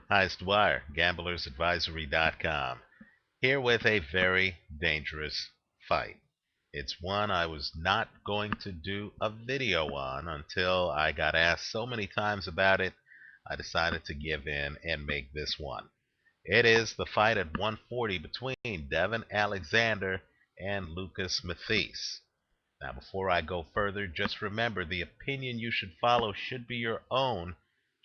Hi, it's Dwyer, gamblersadvisory.com, here with a very dangerous fight. It's one I was not going to do a video on until I got asked so many times about it. I decided to give in and make this one. It is the fight at 140 between Devon Alexander and Lucas Matthysse. Now, before I go further, just remember the opinion you should follow should be your own.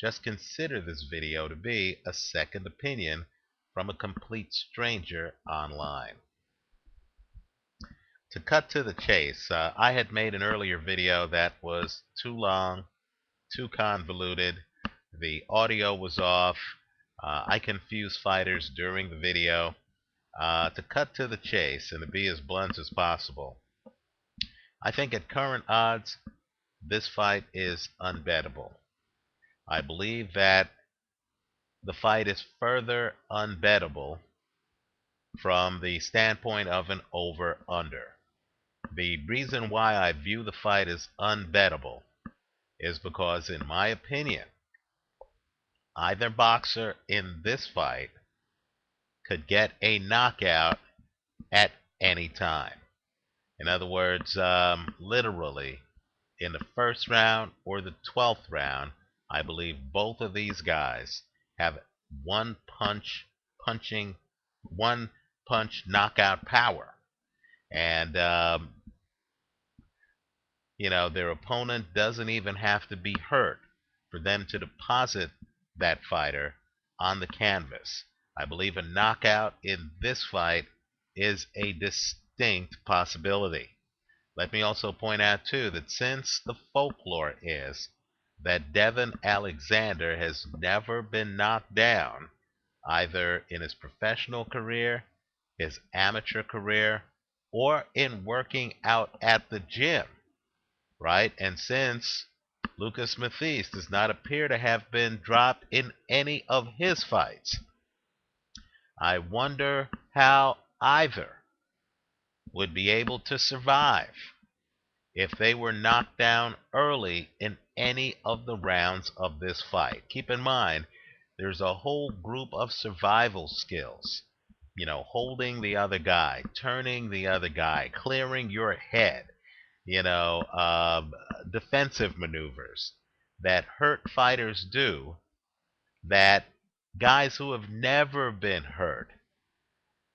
Just consider this video to be a second opinion from a complete stranger online. To cut to the chase, I had made an earlier video that was too long, too convoluted. The audio was off. I confused fighters during the video. To cut to the chase and to be as blunt as possible, I think at current odds, this fight is unbettable. I believe that the fight is further unbettable from the standpoint of an over-under. The reason why I view the fight as unbettable is because, in my opinion, either boxer in this fight could get a knockout at any time. In other words, literally, in the first round or the 12th round, I believe both of these guys have one punch knockout power. And, their opponent doesn't even have to be hurt for them to deposit that fighter on the canvas. I believe a knockout in this fight is a distinct possibility. Let me also point out, too, that since the folklore is that Devon Alexander has never been knocked down, either in his professional career, his amateur career, or in working out at the gym, right? And since Lucas Matthysse does not appear to have been dropped in any of his fights, I wonder how either would be able to survive if they were knocked down early in any of the rounds of this fight. Keep in mind, there's a whole group of survival skills. Holding the other guy, turning the other guy, clearing your head, defensive maneuvers that hurt fighters do that guys who have never been hurt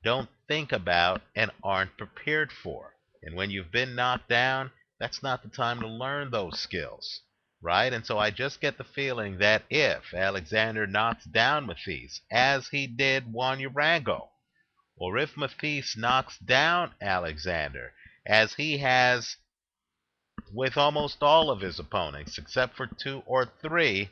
don't think about and aren't prepared for. And when you've been knocked down, that's not the time to learn those skills, right? And so I just get the feeling that if Alexander knocks down Matthysse, as he did Juan Urango, or if Matthysse knocks down Alexander, as he has with almost all of his opponents, except for 2 or 3,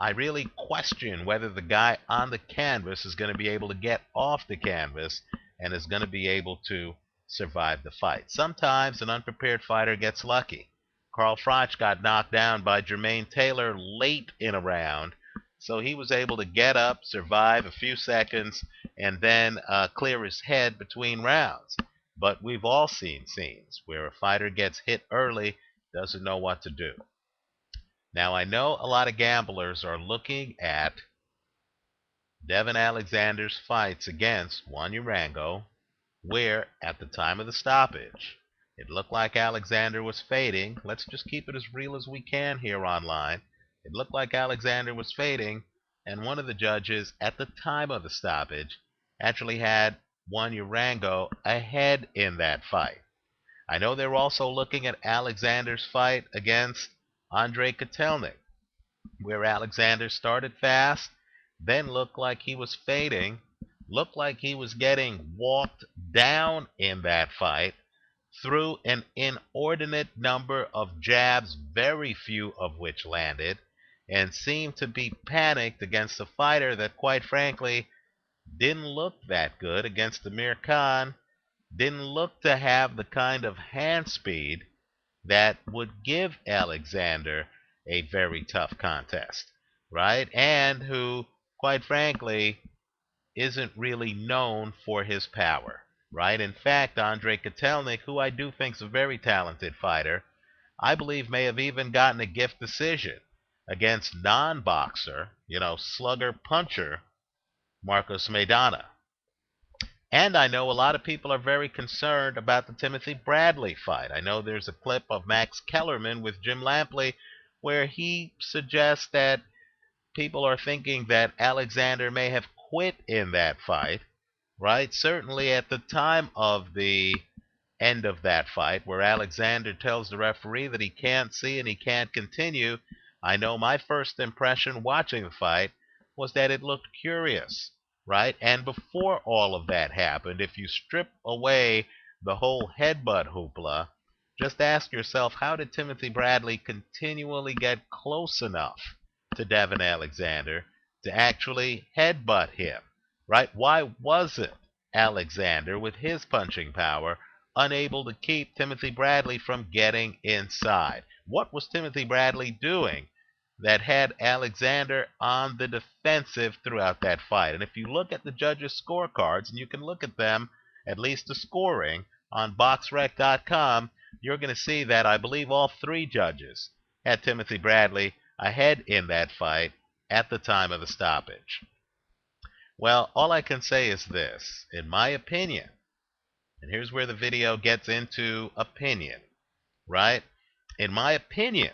I really question whether the guy on the canvas is going to be able to get off the canvas and is going to be able to survive the fight. Sometimes an unprepared fighter gets lucky. Carl Froch got knocked down by Jermaine Taylor late in a round, so he was able to get up, survive a few seconds, and then clear his head between rounds. But we've all seen scenes where a fighter gets hit early, doesn't know what to do. Now, I know a lot of gamblers are looking at Devon Alexander's fights against Juan Urango, where, at the time of the stoppage, it looked like Alexander was fading. Let's just keep it as real as we can here online. It looked like Alexander was fading, and one of the judges, at the time of the stoppage, actually had Juan Urango ahead in that fight. I know they're also looking at Alexander's fight against Andre Kotelnik, where Alexander started fast, then looked like he was fading, looked like he was getting walked down in that fight, threw an inordinate number of jabs, very few of which landed, and seemed to be panicked against a fighter that, quite frankly, didn't look that good against Amir Khan, didn't look to have the kind of hand speed that would give Alexander a very tough contest, right? And who, quite frankly, isn't really known for his power, right? In fact, Andre Kotelnik, who I do think is a very talented fighter, I believe may have even gotten a gift decision. against non-boxer, slugger puncher Marcos Maidana. And I know a lot of people are very concerned about the Timothy Bradley fight. I know there's a clip of Max Kellerman with Jim Lampley where he suggests that people are thinking that Alexander may have quit in that fight, right? Certainly at the time of the end of that fight, where Alexander tells the referee that he can't see and he can't continue, I know my first impression watching the fight was that it looked curious, right? And before all of that happened, if you strip away the whole headbutt hoopla, just ask yourself, how did Timothy Bradley continually get close enough to Devon Alexander to actually headbutt him, right? Why wasn't Alexander, with his punching power, unable to keep Timothy Bradley from getting inside? What was Timothy Bradley doing that had Alexander on the defensive throughout that fight? And if you look at the judges' scorecards, and you can look at them, at least the scoring, on BoxRec.com, you're going to see that I believe all three judges had Timothy Bradley ahead in that fight at the time of the stoppage. Well, all I can say is this. In my opinion, and here's where the video gets into opinion, right? In my opinion,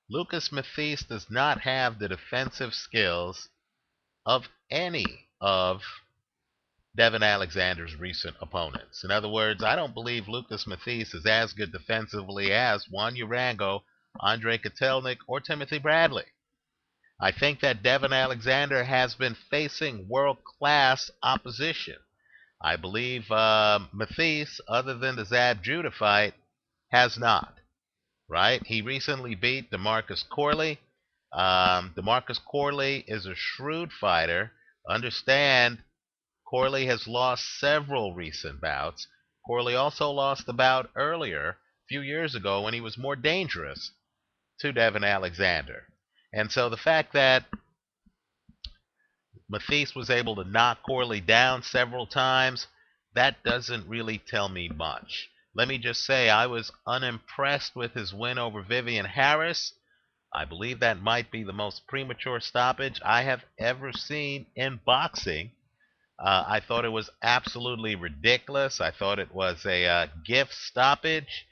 Lucas Matthysse does not have the defensive skills of any of Devon Alexander's recent opponents. In other words, I don't believe Lucas Matthysse is as good defensively as Juan Urango, Andre Kotelnik, or Timothy Bradley. I think that Devon Alexander has been facing world-class opposition. I believe Matthysse, other than the Zab Judah fight, has not. Right? He recently beat DeMarcus Corley. DeMarcus Corley is a shrewd fighter. Understand, Corley has lost several recent bouts. Corley also lost a bout earlier, a few years ago, when he was more dangerous to Devon Alexander. And so the fact that Matthysse was able to knock Corley down several times, that doesn't really tell me much. Let me just say I was unimpressed with his win over Vivian Harris. I believe that might be the most premature stoppage I have ever seen in boxing. I thought it was absolutely ridiculous. I thought it was a gift stoppage.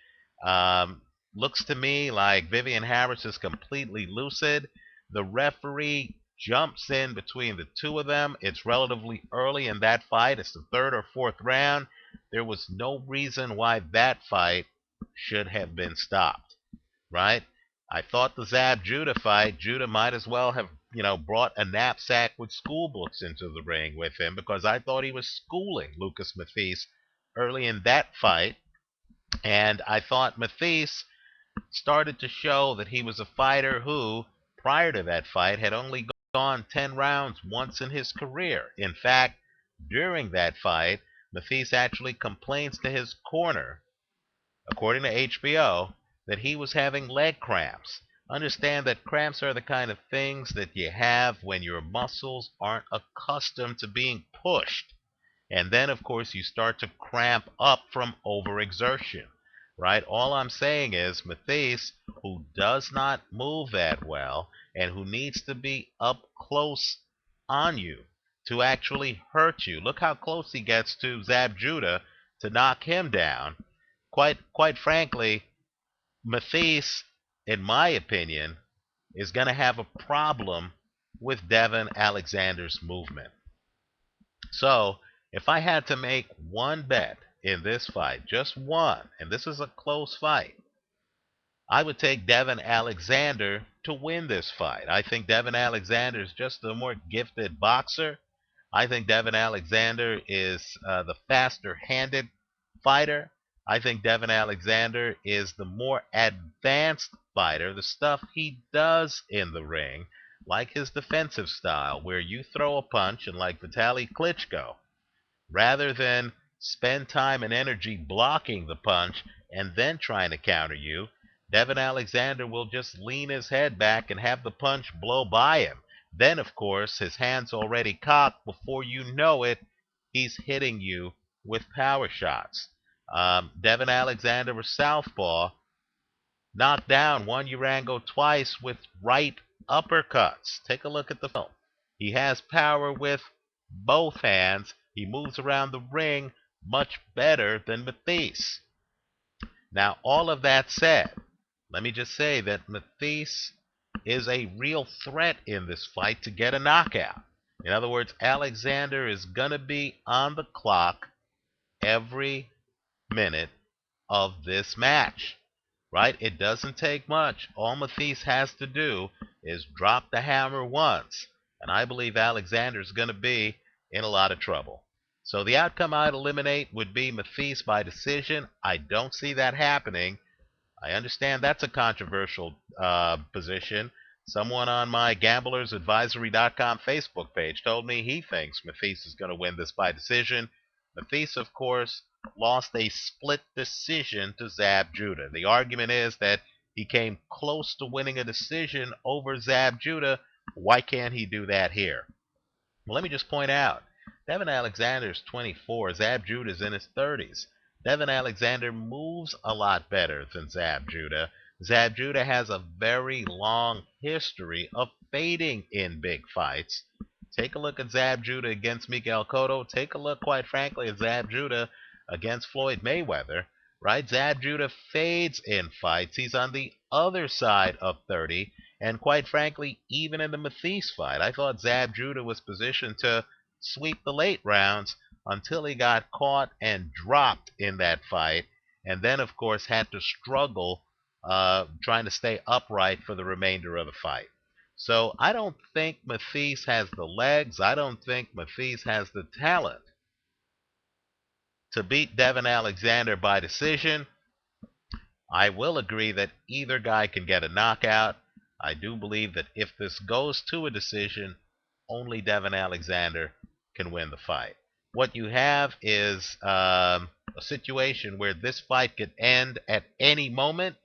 Looks to me like Vivian Harris is completely lucid. The referee jumps in between the two of them. It's relatively early in that fight. It's the third or fourth round. There was no reason why that fight should have been stopped, right? I thought the Zab Judah fight, Judah might as well have, brought a knapsack with school books into the ring with him, because I thought he was schooling Lucas Matthysse early in that fight. And I thought Matthysse started to show that he was a fighter who, prior to that fight, had only gone 10 rounds once in his career. In fact, during that fight, Matthysse actually complains to his corner, according to HBO, that he was having leg cramps. Understand that cramps are the kind of things that you have when your muscles aren't accustomed to being pushed. And then, of course, you start to cramp up from overexertion, right? All I'm saying is Matthysse, who does not move that well and who needs to be up close on you to actually hurt you. Look how close he gets to Zab Judah to knock him down. Quite frankly, Matthysse, in my opinion, is going to have a problem with Devon Alexander's movement. So, if I had to make one bet in this fight, just one, and this is a close fight, I would take Devon Alexander to win this fight. I think Devon Alexander is just a more gifted boxer. I think Devon Alexander is the faster-handed fighter. I think Devon Alexander is the more advanced fighter. The stuff he does in the ring, like his defensive style, where you throw a punch, and like Vitaly Klitschko, rather than spend time and energy blocking the punch and then trying to counter you, Devon Alexander will just lean his head back and have the punch blow by him. Then, of course, his hand's already cocked. Before you know it, he's hitting you with power shots. Devon Alexander was southpaw. knocked down Juan Urango twice with right uppercuts. Take a look at the film. He has power with both hands. He moves around the ring much better than Matthysse. Now, all of that said, let me just say that Matthysse is a real threat in this fight to get a knockout. In other words, Alexander is going to be on the clock every minute of this match, right? It doesn't take much. All Matthysse has to do is drop the hammer once, and I believe Alexander's going to be in a lot of trouble. So the outcome I'd eliminate would be Matthysse by decision. I don't see that happening. I understand that's a controversial position. Someone on my gamblersadvisory.com Facebook page told me he thinks Matthysse is going to win this by decision. Matthysse, of course, lost a split decision to Zab Judah. The argument is that he came close to winning a decision over Zab Judah. Why can't he do that here? Well, let me just point out, Devon Alexander's 24, Zab Judah's in his 30s. Devon Alexander moves a lot better than Zab Judah. Zab Judah has a very long history of fading in big fights. Take a look at Zab Judah against Miguel Cotto. Take a look, quite frankly, at Zab Judah against Floyd Mayweather. Right? Zab Judah fades in fights. He's on the other side of 30. And quite frankly, even in the Matthysse fight, I thought Zab Judah was positioned to sweep the late rounds until he got caught and dropped in that fight, and then, of course, had to struggle trying to stay upright for the remainder of the fight. So I don't think Matthysse has the legs. I don't think Matthysse has the talent to beat Devon Alexander by decision. I will agree that either guy can get a knockout. I do believe that if this goes to a decision, only Devon Alexander can win the fight. What you have is a situation where this fight could end at any moment,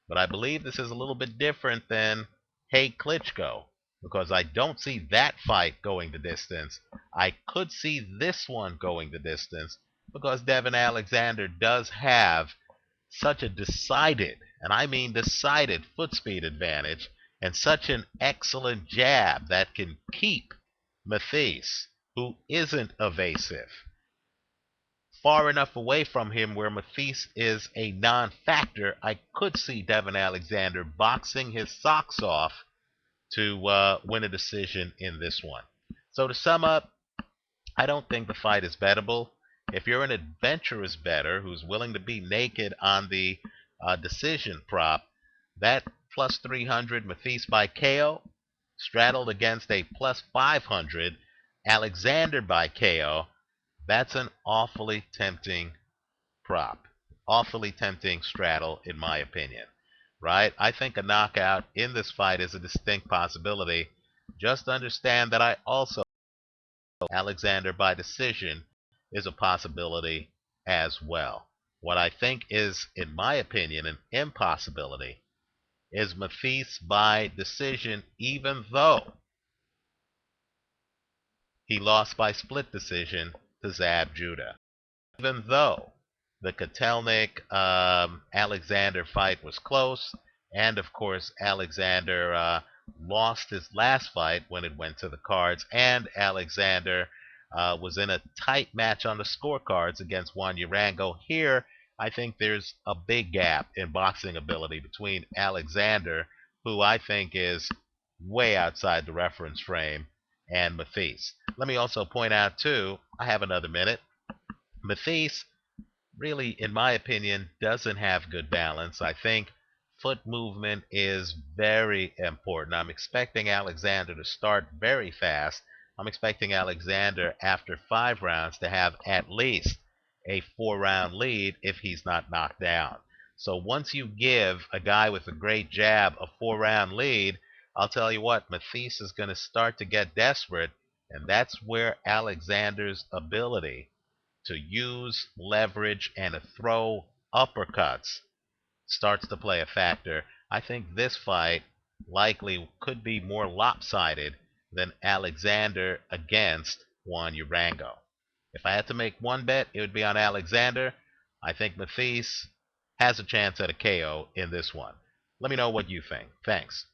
but I believe this is a little bit different than Hey Klitschko, because I don't see that fight going the distance. I could see this one going the distance because Devon Alexander does have such a decided, and I mean decided, foot speed advantage, and such an excellent jab that can keep Matthysse, who isn't evasive, far enough away from him where Matthysse is a non-factor. I could see Devon Alexander boxing his socks off to win a decision in this one. So to sum up, I don't think the fight is bettable. If you're an adventurous bettor who's willing to be naked on the decision prop, that plus 300 Matthysse by KO straddled against a plus 500 Alexander by KO, that's an awfully tempting prop. Awfully tempting straddle, in my opinion. Right? I think a knockout in this fight is a distinct possibility. Just understand that I also Alexander by decision is a possibility as well. What I think is, in my opinion, an impossibility is Matthysse by decision, even though he lost by split decision to Zab Judah. Even though the Kotelnik Alexander fight was close, and of course Alexander lost his last fight when it went to the cards, and Alexander was in a tight match on the scorecards against Juan Urango. Here, I think there's a big gap in boxing ability between Alexander, who I think is way outside the reference frame, and Matthysse. Let me also point out, too, I have another minute. Matthysse really, in my opinion, doesn't have good balance. I think foot movement is very important. I'm expecting Alexander to start very fast. I'm expecting Alexander, after 5 rounds, to have at least a 4-round lead if he's not knocked down. So once you give a guy with a great jab a 4-round lead, I'll tell you what, Matthysse is going to start to get desperate, and that's where Alexander's ability to use leverage and to throw uppercuts starts to play a factor. I think this fight likely could be more lopsided than Alexander against Juan Urango. If I had to make one bet, it would be on Alexander. I think Matthysse has a chance at a KO in this one. Let me know what you think. Thanks.